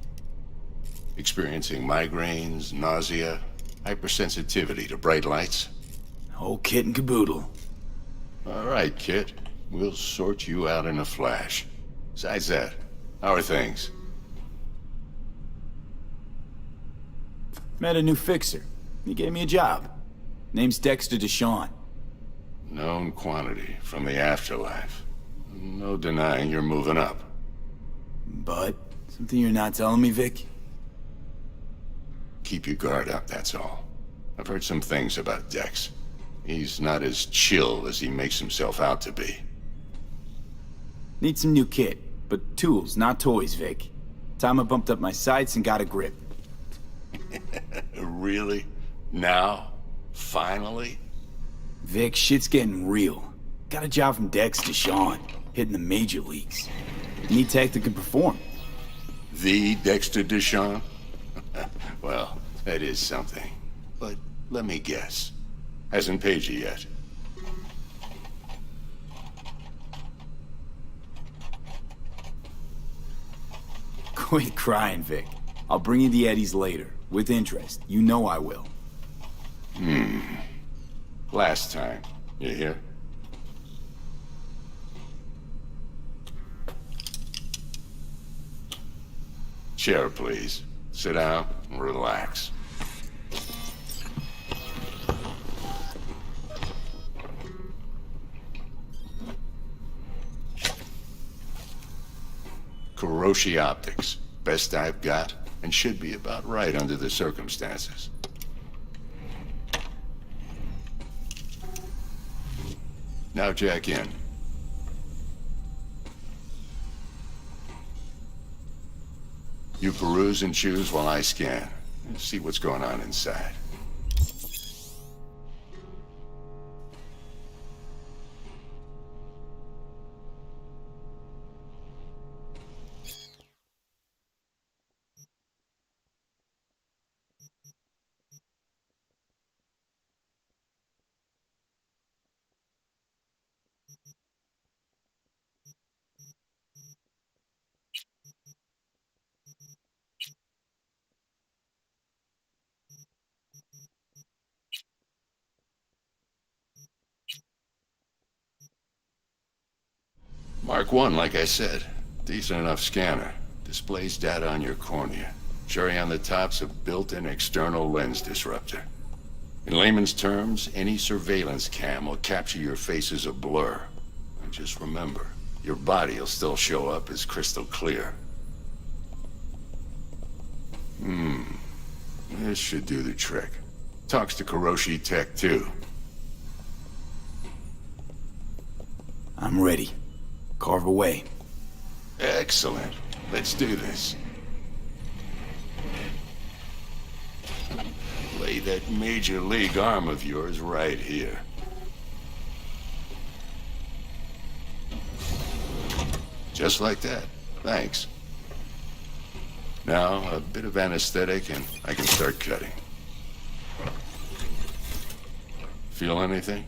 Experiencing migraines, nausea, hypersensitivity to bright lights? Whole kit and caboodle. All right, kid. We'll sort you out in a flash. Besides that, how are things? Met a new fixer. He gave me a job. Name's Dexter Deshawn. Known quantity from the afterlife. No denying you're moving up. But, something you're not telling me, Vic? Keep your guard up, that's all. I've heard some things about Dex. He's not as chill as he makes himself out to be. Need some new kit, but tools, not toys, Vic. Time I bumped up my sights and got a grip. Really? Now? Finally? Vic, shit's getting real. Got a job from Dex Deshawn, hitting the major leagues. Need tech that can perform. The Dexter Deshawn? Well, that is something. But let me guess. Hasn't paid you yet. Quit crying, Vic. I'll bring you the eddies later, with interest. You know I will. Last time. You hear? Chair, please. Sit down and relax. Kuroshi Optics. Best I've got, and should be about right under the circumstances. Now jack in. You peruse and choose while I scan. See what's going on inside. Mark 1, like I said. Decent enough scanner. Displays data on your cornea. Cherry on the top's a built-in external lens disruptor. In layman's terms, any surveillance cam will capture your face as a blur. And just remember, your body will still show up as crystal clear. This should do the trick. Talks to Kuroshi Tech, too. I'm ready. Carve away. Excellent. Let's do this. Lay that major league arm of yours right here. Just like that. Thanks. Now, a bit of anesthetic and I can start cutting. Feel anything?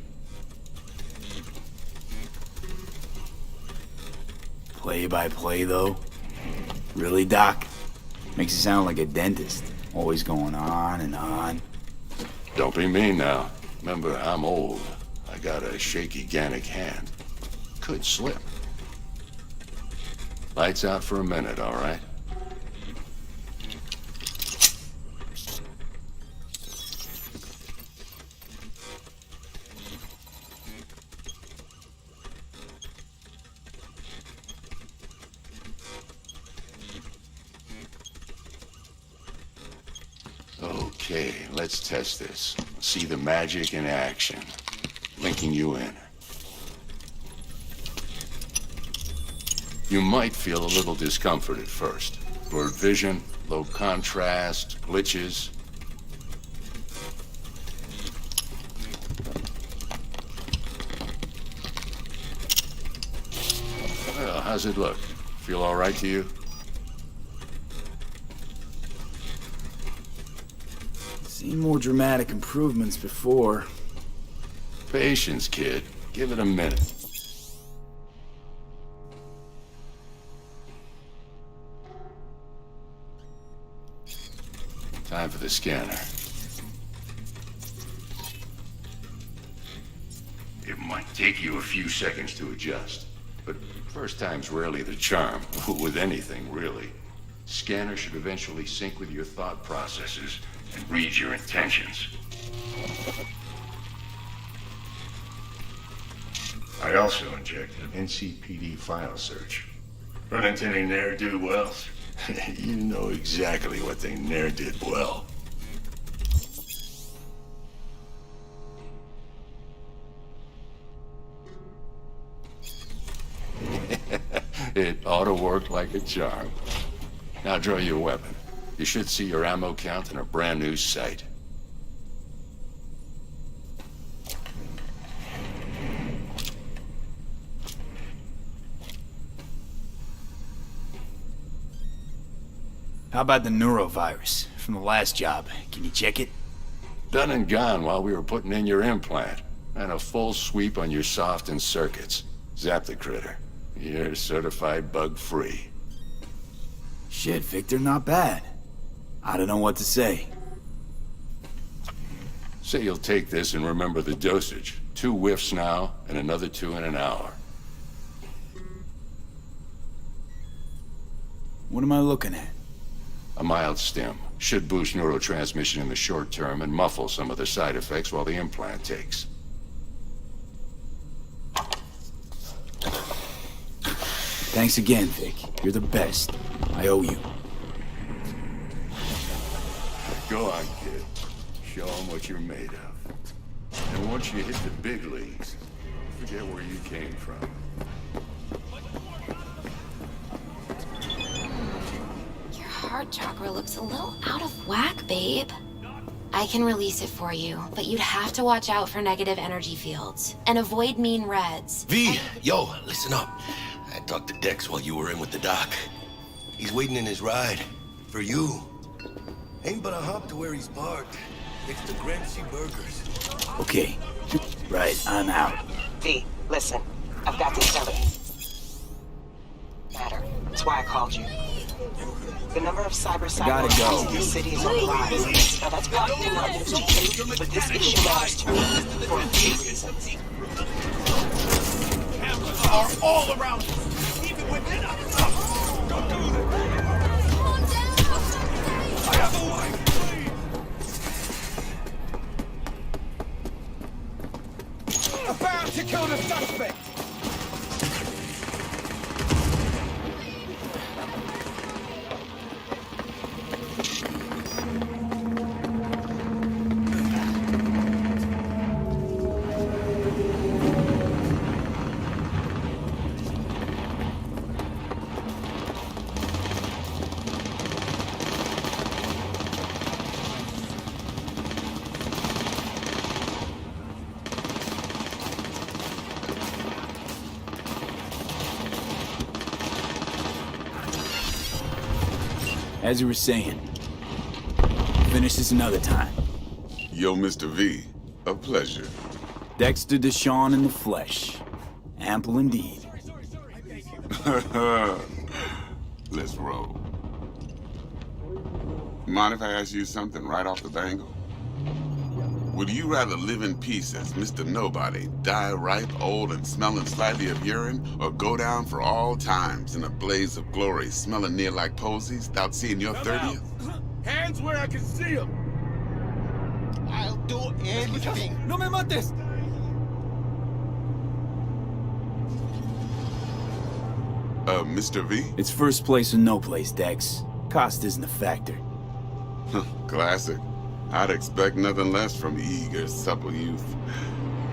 Play by play, though? Really, Doc? Makes you sound like a dentist. Always going on and on. Don't be mean now. Remember, I'm old. I got a shaky Gannic hand. Could slip. Lights out for a minute, all right? Okay, let's test this. See the magic in action. Linking you in. You might feel a little discomfort at first. Blurred vision, low contrast, glitches. Well, how's it look? Feel all right to you? Seen more dramatic improvements before. Patience, kid. Give it a minute. Time for the scanner. It might take you a few seconds to adjust, but first time's rarely the charm, with anything, really. Scanner should eventually sync with your thought processes, and read your intentions. I also injected an NCPD file search. Run into any ne'er-do-wells? You know exactly what they ne'er did well. It ought to work like a charm. Now draw your weapon. You should see your ammo count in a brand new sight. How about the neurovirus from the last job? Can you check it? Done and gone while we were putting in your implant. And a full sweep on your soft and circuits. Zap the critter. You're certified bug-free. Shit, Victor, not bad. I don't know what to say. Say you'll take this and remember the dosage. 2 whiffs now, and another 2 in an hour. What am I looking at? A mild stim. Should boost neurotransmission in the short term and muffle some of the side effects while the implant takes. Thanks again, Vic. You're the best. I owe you. Go on, kid. Show them what you're made of. And once you hit the big leagues, forget where you came from. Your heart chakra looks a little out of whack, babe. I can release it for you, but you'd have to watch out for negative energy fields and avoid mean reds. V, yo, listen up. I talked to Dex while you were in with the doc. He's waiting in his ride. For you. Ain't but a hop to where he's parked. Next to Gramsci Burgers. Okay. Right, I'm out. V, listen. I've got this covered. Matter. That's why I called you. The number of cyber in the city is on the rise. Now that's probably not news to you, but this issue matters to me for a few reasons. Cameras are all around us, even within us. Don't do that. I have a wife. About to kill the suspect! As you were saying, finish this another time. Yo, Mr. V, a pleasure. Dexter Deshawn in the flesh. Ample indeed. Let's roll. Mind if I ask you something right off the bangle? Would you rather live in peace as Mr. Nobody, die ripe, old, and smelling slightly of urine, or go down for all times in a blaze of glory, smelling near like posies, without seeing your 30th? Hands where I can see them! I'll do anything! No me mates! Mr. V? It's first place or no place, Dex. Cost isn't a factor. Classic. I'd expect nothing less from eager, supple youth.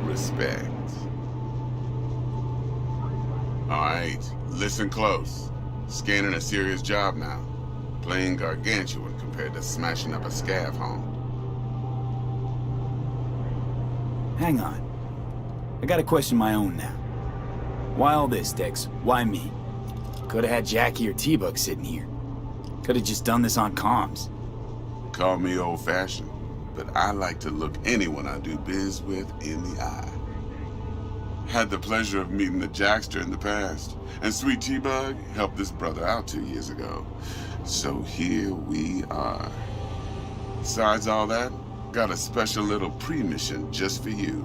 Respect. All right, listen close. Scanning a serious job now. Playing gargantuan compared to smashing up a scav home. Hang on. I got a question of my own now. Why all this, Dex? Why me? Could've had Jackie or T-Bug sitting here. Could've just done this on comms. Call me old-fashioned, but I like to look anyone I do biz with in the eye. Had the pleasure of meeting the Jackster in the past, and Sweet T-Bug helped this brother out 2 years ago. So here we are. Besides all that, got a special little pre-mission just for you.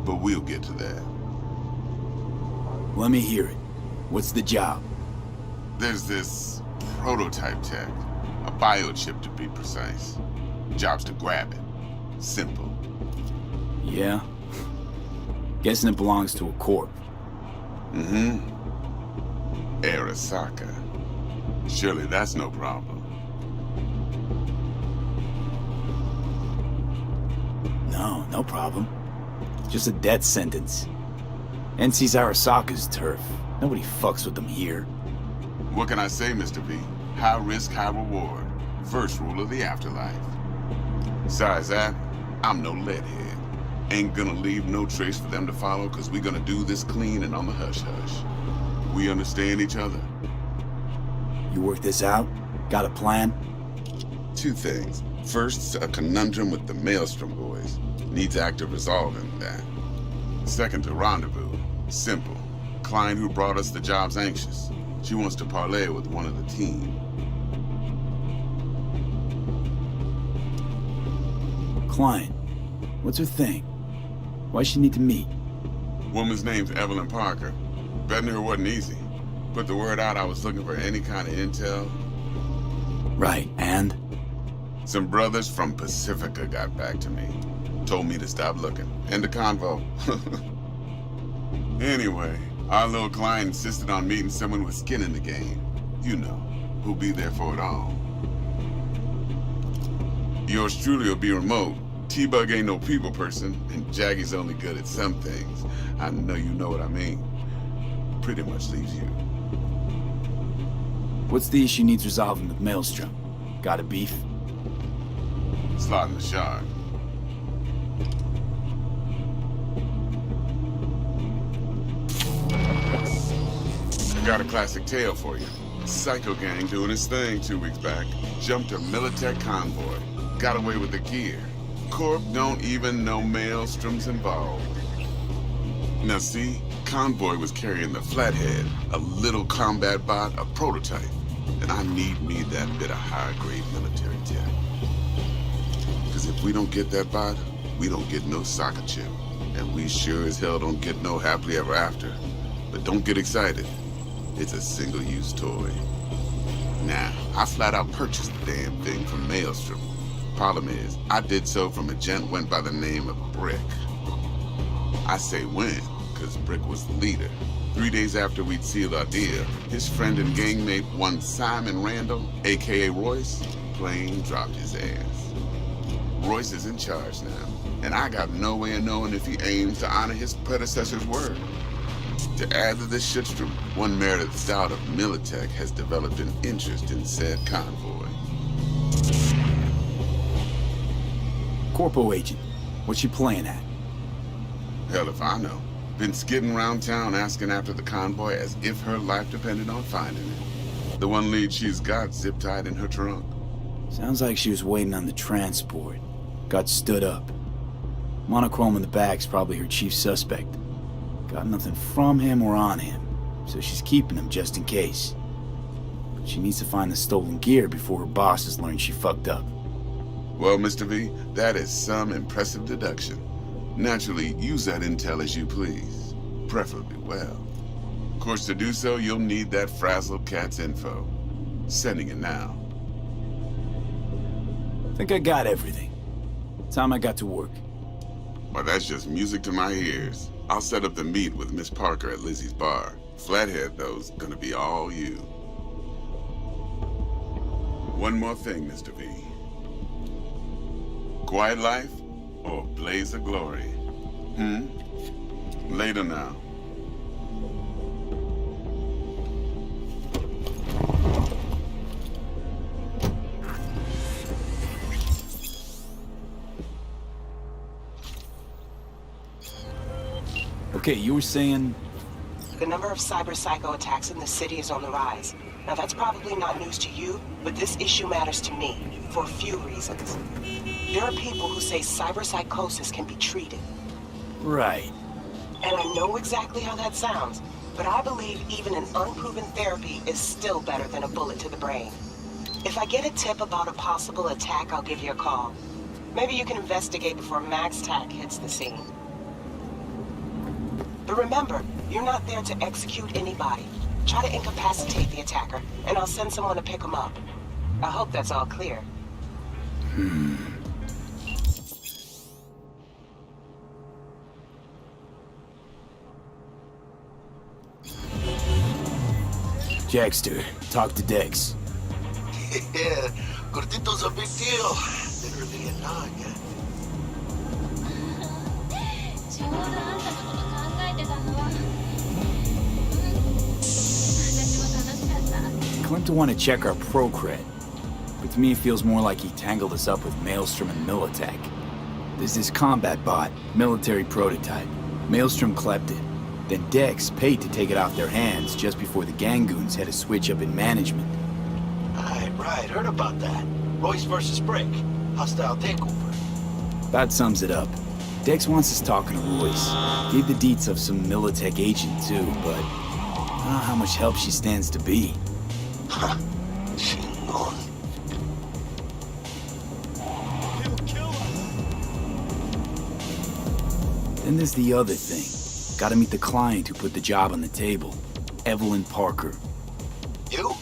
But we'll get to that. Let me hear it. What's the job? There's this prototype tech, a biochip to be precise. Job's to grab it. Simple. Yeah? Guessing it belongs to a corp. Mm-hmm. Arasaka. Surely that's no problem. No, no problem. Just a death sentence. NC's Arasaka's turf. Nobody fucks with them here. What can I say, Mr. V? High risk, high reward. First rule of the afterlife. Besides that, I'm no leadhead. Ain't gonna leave no trace for them to follow, cause we gonna do this clean and on the hush-hush. We understand each other? You work this out? Got a plan? Two things. First, a conundrum with the Maelstrom boys. Needs active resolving that. Second, a rendezvous. Simple. Client who brought us the job's anxious. She wants to parlay with one of the team. Client? What's her thing? Why she need to meet? Woman's name's Evelyn Parker. Betting her wasn't easy. Put the word out I was looking for any kind of intel. Right, and? Some brothers from Pacifica got back to me. Told me to stop looking. End the convo. Anyway, our little client insisted on meeting someone with skin in the game. You know, who'll be there for it all. Yours truly will be remote. T-Bug ain't no people person, and Jaggy's only good at some things. I know you know what I mean. Pretty much leaves you. What's the issue needs resolving with Maelstrom? Got a beef? Slotting the shard. Got a classic tale for you. Psycho gang doing his thing 2 weeks back. Jumped a Militech convoy. Got away with the gear. Corp don't even know Maelstrom's involved. Now see, convoy was carrying the Flathead, a little combat bot, a prototype. And I need me that bit of high-grade military tech. Because if we don't get that bot, we don't get no soccer chip. And we sure as hell don't get no happily ever after. But don't get excited. It's a single-use toy. Now, I flat out purchased the damn thing from Maelstrom. Problem is, I did so from a gent went by the name of Brick. I say when, because Brick was the leader. 3 days after we'd sealed our deal, his friend and gangmate, one Simon Randall, aka Royce, plain dropped his ass. Royce is in charge now, and I got no way of knowing if he aims to honor his predecessor's word. To add to this shitstrom, one Meredith Stout of Militech has developed an interest in said convoy. Corpo agent. What's she playing at? Hell if I know. Been skidding around town asking after the convoy as if her life depended on finding it. The one lead she's got zip-tied in her trunk. Sounds like she was waiting on the transport. Got stood up. Monochrome in the back's probably her chief suspect. Got nothing from him or on him, so she's keeping him just in case. But she needs to find the stolen gear before her bosses learn she fucked up. Well, Mr. V, that is some impressive deduction. Naturally, use that intel as you please. Preferably well. Of course, to do so, you'll need that frazzled cat's info. Sending it now. Think I got everything. Time I got to work. Well, that's just music to my ears. I'll set up the meet with Miss Parker at Lizzie's bar. Flathead, though's gonna be all you. One more thing, Mr. V. Quiet life or blaze of glory? Later now. Okay, you were saying... The number of cyber psycho attacks in the city is on the rise. Now that's probably not news to you, but this issue matters to me, for a few reasons. There are people who say cyber psychosis can be treated. Right. And I know exactly how that sounds, but I believe even an unproven therapy is still better than a bullet to the brain. If I get a tip about a possible attack, I'll give you a call. Maybe you can investigate before Max Tack hits the scene. But remember, you're not there to execute anybody. Try to incapacitate the attacker, and I'll send someone to pick him up. I hope that's all clear. Jackster, talk to Dex. Yeah, Gordito's a big deal. Literally a nine, yeah. Claimed to want to check our pro cred, but to me it feels more like he tangled us up with Maelstrom and Militech. There's this combat bot, military prototype. Maelstrom clept it. Then Dex paid to take it off their hands just before the Gangoons had a switch up in management. Right, heard about that. Royce versus Brick. Hostile takeover. That sums it up. Dex wants us talking to Royce. Gave the deets of some Militech agent too, but I don't know how much help she stands to be. Ha! Chingon. Then there's the other thing. Gotta meet the client who put the job on the table. Evelyn Parker. You?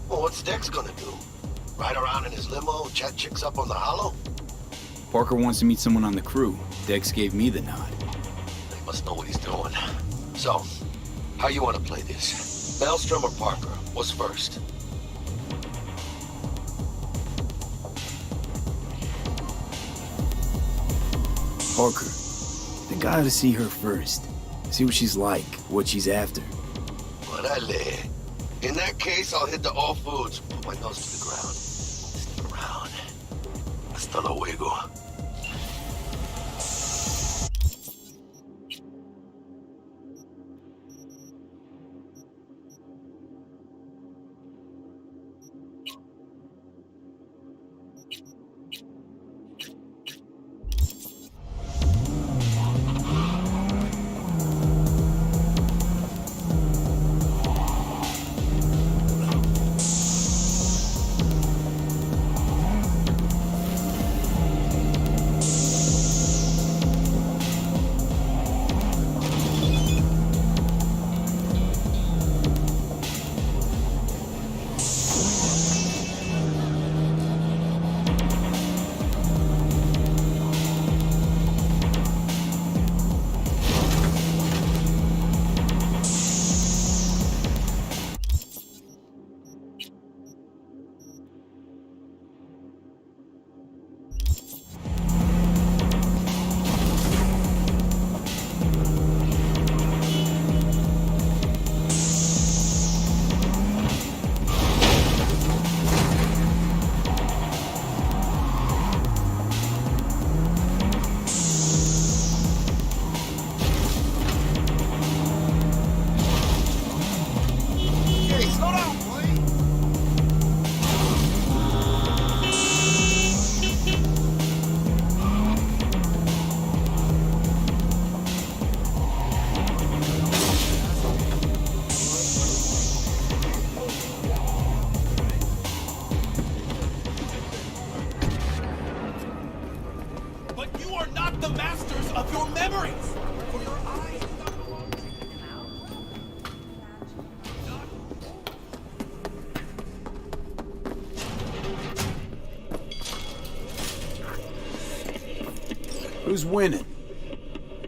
Well, what's Dex gonna do? Ride around in his limo, chat chicks up on the hollow? Parker wants to meet someone on the crew. Dex gave me the nod. He must know what he's doing. So, how you want to play this? Maelstrom or Parker? What's first? Parker. Think I ought to see her first. See what she's like, what she's after. Orale. In that case, I'll hit the all foods. Put my nose to the ground. Stick around. Hasta luego. Who's winning?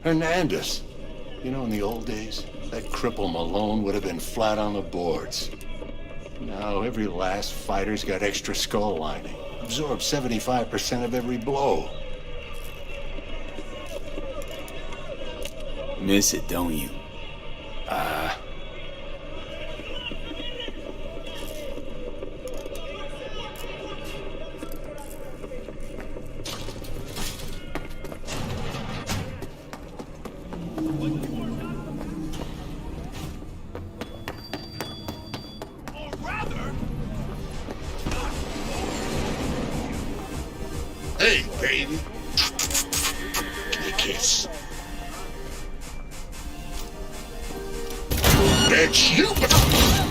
Hernandez. You know, in the old days, that cripple Malone would have been flat on the boards. Now every last fighter's got extra skull lining. Absorbs 75% of every blow. Miss it, don't you? Hey, baby. Give me a kiss. It's you!